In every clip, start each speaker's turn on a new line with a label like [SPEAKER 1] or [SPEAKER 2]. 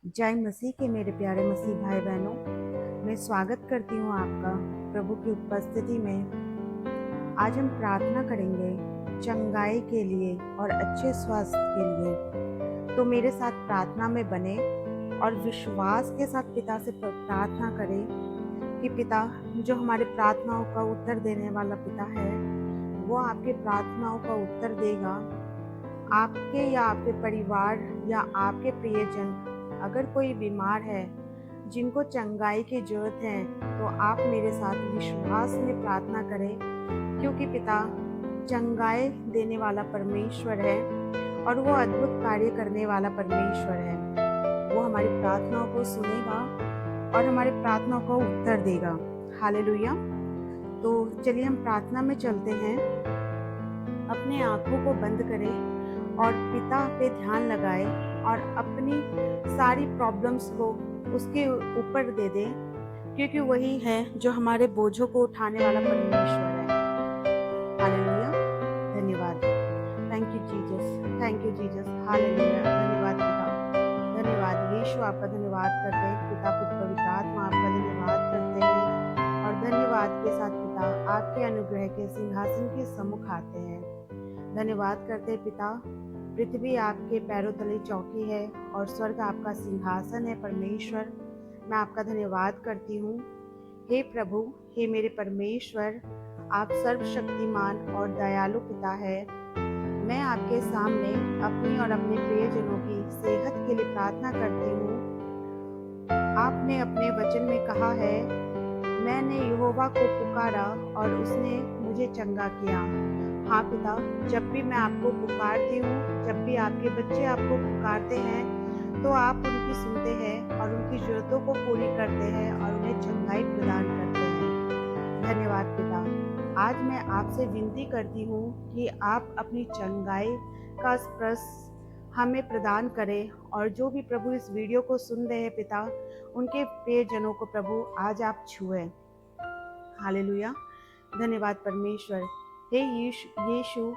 [SPEAKER 1] जय मसीह के मेरे प्यारे मसीह भाई बहनों, मैं स्वागत करती हूँ आपका प्रभु की उपस्थिति में। आज हम प्रार्थना करेंगे चंगाई के लिए और अच्छे स्वास्थ्य के लिए। तो मेरे साथ प्रार्थना में बने और विश्वास के साथ पिता से प्रार्थना करें कि पिता, जो हमारे प्रार्थनाओं का उत्तर देने वाला पिता है, वो आपके प्रार्थनाओं का उत्तर देगा। आपके या आपके परिवार या आपके प्रियजन अगर कोई बीमार है, जिनको चंगाई की जरूरत है, तो आप मेरे साथ विश्वास में प्रार्थना करें, क्योंकि पिता चंगाई देने वाला परमेश्वर है और वो अद्भुत कार्य करने वाला परमेश्वर है। वो हमारी प्रार्थनाओं को सुनेगा और हमारी प्रार्थनाओं को उत्तर देगा। हालेलुया। तो चलिए हम प्रार्थना में चलते हैं। अपने आंखों को बंद करें और पिता पे ध्यान लगाए और अपनी सारी प्रॉब्लम्स को उसके ऊपर दे दें, क्योंकि वही है जो हमारे बोझों को उठाने वाला परमेश्वर है। हालेलुया। धन्यवाद। Thank you Jesus, thank you Jesus. Hallelujah. धन्यवाद पिता, धन्यवाद यीशु, आपका धन्यवाद करते हैं पिता, पुत्र पवित्र आत्मा, आपका धन्यवाद करते हैं और धन्यवाद के साथ पिता आपके अनुग्रह के सिंहासन के सम्मुख आते हैं। धन्यवाद करते हैं पिता, पृथ्वी आपके पैरों तले चौकी है और स्वर्ग आपका सिंहासन है। परमेश्वर, मैं आपका धन्यवाद करती हूँ। हे प्रभु, हे मेरे परमेश्वर, आप सर्वशक्तिमान और दयालु पिता है। मैं आपके सामने अपनी और अपने प्रियजनों की सेहत के लिए प्रार्थना करती हूँ। आपने अपने वचन में कहा है, मैंने यहोवा को पुकारा और उसने मुझे चंगा किया। हाँ पिता, जब भी मैं आपको पुकारती हूँ, जब भी आपके बच्चे आपको पुकारते हैं, तो आप उनकी सुनते हैं और उनकी जरूरतों को पूरी करते हैं और उन्हें चंगाई प्रदान करते हैं। धन्यवाद पिता। आज मैं आपसे विनती करती हूँ कि आप अपनी चंगाई का स्पर्श हमें प्रदान करें, और जो भी प्रभु इस वीडियो को सुन रहे हैं पिता, उनके प्रियजनों को प्रभु आज आप छुए। हालेलुया। धन्यवाद परमेश्वर। हे यीशु,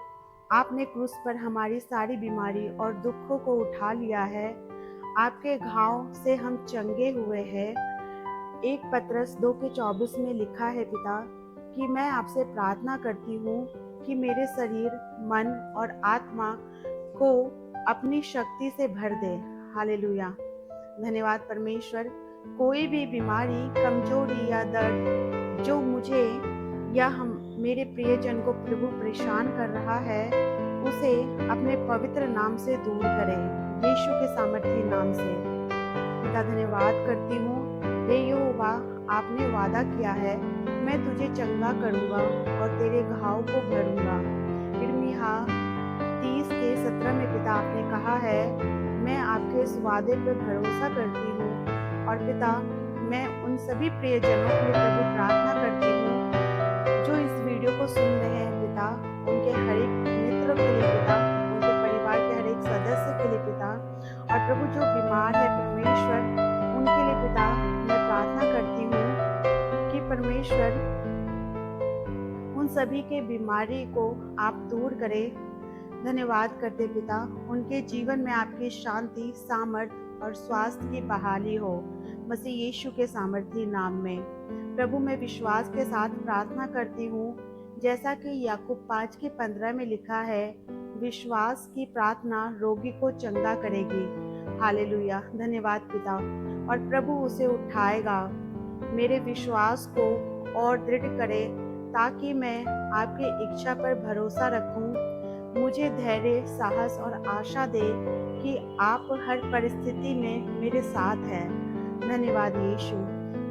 [SPEAKER 1] आपने क्रूस पर हमारी सारी बीमारी और दुखों को उठा लिया है। आपके घाव से हम चंगे हुए हैं। 1 पतरस 2:24 में लिखा है पिता कि मैं आपसे प्रार्थना करती हूँ कि मेरे शरीर, मन और आत्मा को अपनी शक्ति से भर दे। हालेलुया। धन्यवाद परमेश्वर। कोई भी बीमारी, कमजोरी या दर्द जो मुझे या हम मेरे प्रियजन को प्रभु परेशान कर रहा है, उसे अपने पवित्र नाम से दूर करें, यीशु के सामर्थी नाम से। पिता, धन्यवाद करती हूँ। हे यहोवा, आपने वादा किया है, मैं तुझे चंगा करूँगा और तेरे घाव को भरूँगा। यिर्मयाह 30:17 में पिता आपने कहा है, मैं आपके इस वादे पर भरोसा करती हूँ। और पिता, मैं उन सभी प्रियजनों के लिए प्रभु प्रार्थना करती हूँ जो इस वीडियो को सुन रहे हैं पिता, उनके हर एक मित्र के लिए पिता, उनके परिवार के हर एक सदस्य के लिए पिता, और प्रभु जो बीमार है परमेश्वर, उनके लिए पिता मैं प्रार्थना करती हूँ कि परमेश्वर उन सभी के बीमारी को आप दूर करें। धन्यवाद करते पिता, उनके जीवन में आपकी शांति, सामर्थ्य और स्वास्थ्य की बहाली हो, मसीह यीशु के सामर्थी नाम में। प्रभु, मैं विश्वास के साथ प्रार्थना करती हूँ, जैसा कि याकूब 5:15 में लिखा है, विश्वास की प्रार्थना रोगी को चंगा करेगी। हालेलुया। धन्यवाद पिता। और प्रभु उसे उठाएगा। मेरे विश्वास को और दृढ़ करे, ताकि मैं आपकी इच्छा पर भरोसा रखूं। मुझे धैर्य, साहस और आशा दे कि आप हर परिस्थिति में मेरे साथ हैं। धन्यवाद यीशु।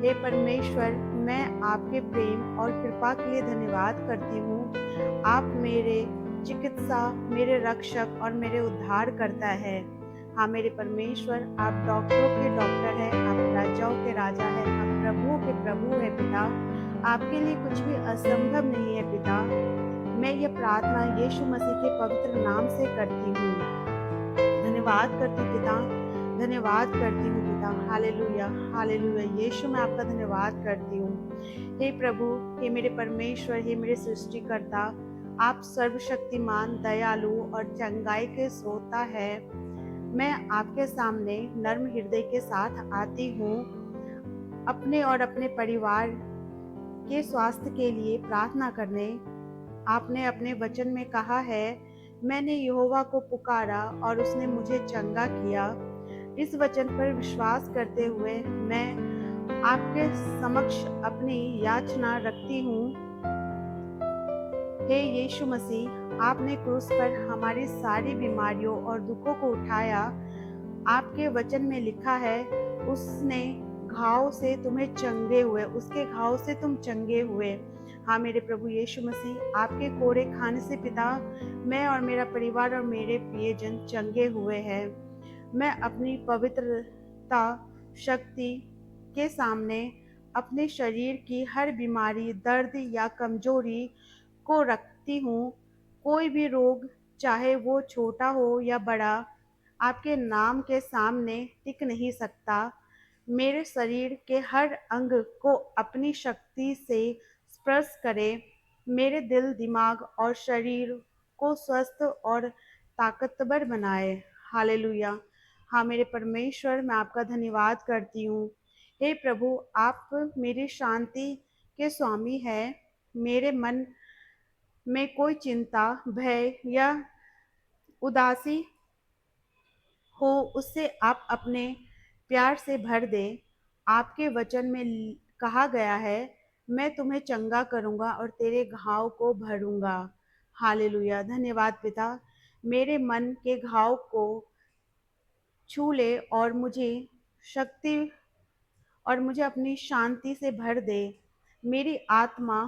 [SPEAKER 1] हे परमेश्वर, मैं आपके प्रेम और कृपा के लिए धन्यवाद करती हूँ। आप मेरे चिकित्सा, मेरे रक्षक और मेरे उद्धार करता है। हाँ मेरे परमेश्वर, आप डॉक्टरों के डॉक्टर हैं, आप राजाओं के राजा हैं, आप प्रभुओं के प्रभु हैं पिता। आपके लिए कुछ भी असंभव नहीं है पिता। मैं ये प्रार्थना यीशु मसीह के पवित्र नाम से करती हूँ। धन्यवाद करती पिता, धन्यवाद करती हूँ पिता। Hallelujah, hallelujah. यीशु, मैं आपका धन्यवाद करती हूँ। हे प्रभु, हे मेरे परमेश्वर, हे मेरे सृष्टिकर्ता, आप सर्वशक्तिमान, दयालु और चंगाई के स्रोता है। मैं आपके सामने नर्म हृदय के साथ आती हूँ। अपने और अपने परिवार के स्वास्थ्य के लिए प्रार्थना करने। आपने अपने वचन में कहा है, मैंने यहोवा को पुकारा और उसने मुझे चंगा किया। इस वचन पर विश्वास करते हुए मैं आपके समक्ष अपनी याचना रखती हूँ। हे यीशु मसीह, आपने क्रूस पर हमारी सारी बीमारियों और दुखों को उठाया। आपके वचन में लिखा है, उसने घाव से तुम्हें चंगे हुए, उसके घाव से तुम चंगे हुए। हाँ मेरे प्रभु यीशु मसीह, आपके कोड़े खाने से पिता, मैं और मेरा परिवार और मेरे प्रियजन चंगे हुए हैं। मैं अपनी पवित्रता शक्ति के सामने अपने शरीर की हर बीमारी, दर्द या कमजोरी को रखती हूँ। कोई भी रोग, चाहे वो छोटा हो या बड़ा, आपके नाम के सामने टिक नहीं सकता। मेरे शरीर के हर अंग को अपनी शक्ति से स्पर्श करें। मेरे दिल, दिमाग और शरीर को स्वस्थ और ताकतवर बनाए। हालेलुया। हाँ मेरे परमेश्वर, मैं आपका धन्यवाद करती हूँ। हे प्रभु, आप मेरी शांति के स्वामी हैं। मेरे मन में कोई चिंता, भय या उदासी हो, उससे आप अपने प्यार से भर दें। आपके वचन में कहा गया है, मैं तुम्हें चंगा करूंगा और तेरे घाव को भरूंगा। हालेलुया। धन्यवाद पिता। मेरे मन के घाव को छू ले और शक्ति मुझे अपनी शांति से भर दे। मेरी आत्मा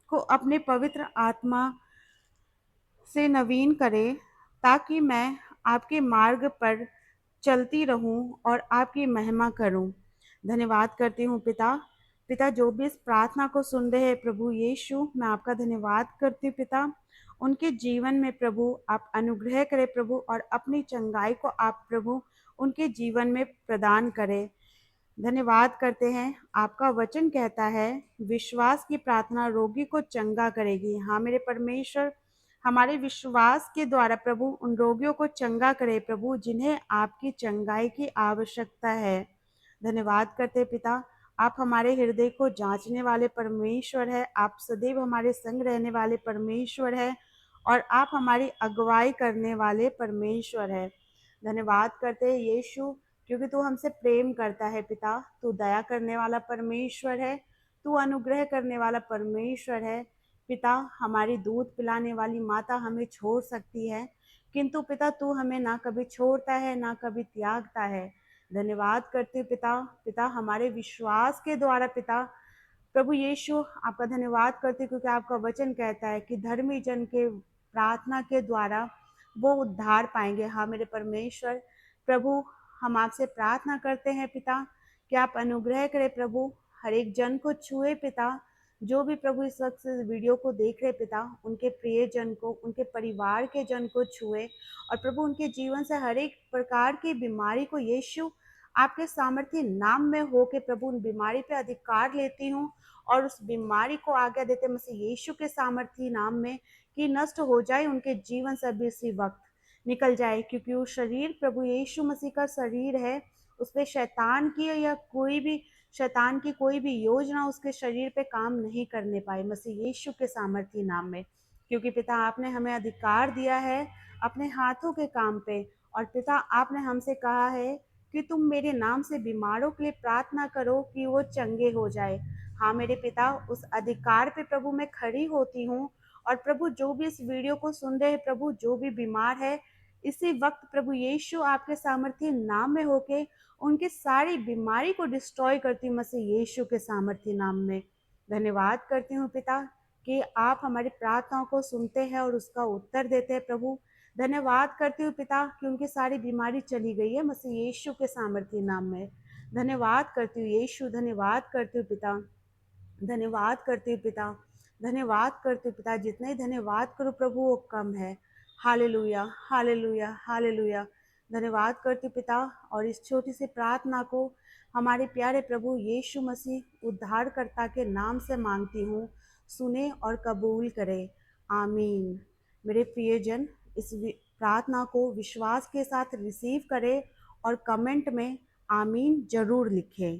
[SPEAKER 1] को अपने पवित्र आत्मा से नवीन करे, ताकि मैं आपके मार्ग पर चलती रहूं और आपकी महिमा करूं। धन्यवाद करती हूँ पिता। पिता, जो भी इस प्रार्थना को सुन रहे हैं प्रभु यीशु, मैं आपका धन्यवाद करती हूँ पिता। उनके जीवन में प्रभु आप अनुग्रह करें प्रभु, और अपनी चंगाई को आप प्रभु उनके जीवन में प्रदान करें। धन्यवाद करते हैं। आपका वचन कहता है, विश्वास की प्रार्थना रोगी को चंगा करेगी। हाँ मेरे परमेश्वर, हमारे विश्वास के द्वारा प्रभु उन रोगियों को चंगा करे प्रभु, जिन्हें आपकी चंगाई की आवश्यकता है। धन्यवाद करते पिता। आप हमारे हृदय को जांचने वाले परमेश्वर है। आप सदैव हमारे संग रहने वाले परमेश्वर है, और आप हमारी अगुवाई करने वाले परमेश्वर है। धन्यवाद करते हैं यीशु, क्योंकि तू हमसे प्रेम करता है पिता। तू दया करने वाला परमेश्वर है। तू अनुग्रह करने वाला परमेश्वर है पिता। हमारी दूध पिलाने वाली माता हमें छोड़ सकती है, किंतु पिता तू हमें ना कभी छोड़ता है, ना कभी त्यागता है। धन्यवाद करते पिता। पिता, हमारे विश्वास के द्वारा पिता प्रभु यीशु, आपका धन्यवाद करते, क्योंकि आपका वचन कहता है कि धर्मी जन के प्रार्थना के द्वारा वो उद्धार पाएंगे। हाँ मेरे परमेश्वर प्रभु, हम आपसे प्रार्थना करते हैं पिता कि आप अनुग्रह करें प्रभु, हर एक जन को छुए पिता। जो भी प्रभु इस वक्त इस वीडियो को देख रहे पिता, उनके प्रिय जन को, उनके परिवार के जन को छुए, और प्रभु उनके जीवन से हर एक प्रकार की बीमारी को यीशु आपके सामर्थ्य नाम में हो के प्रभु उन बीमारी पे अधिकार लेती हूँ, और उस बीमारी को आज्ञा देते मसीह यीशु के सामर्थ्य नाम में कि नष्ट हो जाए, उनके जीवन से अभी इसी वक्त निकल जाए। क्योंकि वो शरीर प्रभु यीशु मसीह का शरीर है, उस पर शैतान की कोई भी योजना उसके शरीर पे काम नहीं करने पाए मसीह यीशु के सामर्थ्य नाम में। क्योंकि पिता आपने हमें अधिकार दिया है अपने हाथों के काम पे, और पिता आपने हमसे कहा है कि तुम मेरे नाम से बीमारों के लिए प्रार्थना करो कि वो चंगे हो जाए। हाँ मेरे पिता, उस अधिकार पे प्रभु मैं खड़ी होती हूँ, और प्रभु जो भी इस वीडियो को सुन रहे हैं प्रभु, जो भी बीमार है, इसी वक्त प्रभु यीशु आपके सामर्थ्य नाम में होके उनकी सारी बीमारी को डिस्ट्रॉय करती हूँ मसीह यीशु के सामर्थ्य नाम में। धन्यवाद करती हूँ पिता कि आप हमारी प्रार्थनाओं को सुनते हैं और उसका उत्तर देते हैं प्रभु। धन्यवाद करती हूँ पिता कि उनकी सारी बीमारी चली गई है मसीह यीशु के सामर्थ्य नाम में। धन्यवाद करती हूँ यीशु, धन्यवाद करती हूँ पिता, धन्यवाद करती हूँ पिता, धन्यवाद करती हूँ पिता। जितना ही धन्यवाद करूँ प्रभु वो कम है। Hallelujah, hallelujah, hallelujah. धन्यवाद करती हूँ पिता, और इस छोटी सी प्रार्थना को हमारे प्यारे प्रभु यीशु मसीह उद्धारकर्ता के नाम से मांगती हूँ। सुने और कबूल करे। आमीन। मेरे प्रियजन, इस प्रार्थना को विश्वास के साथ रिसीव करें और कमेंट में आमीन जरूर लिखें।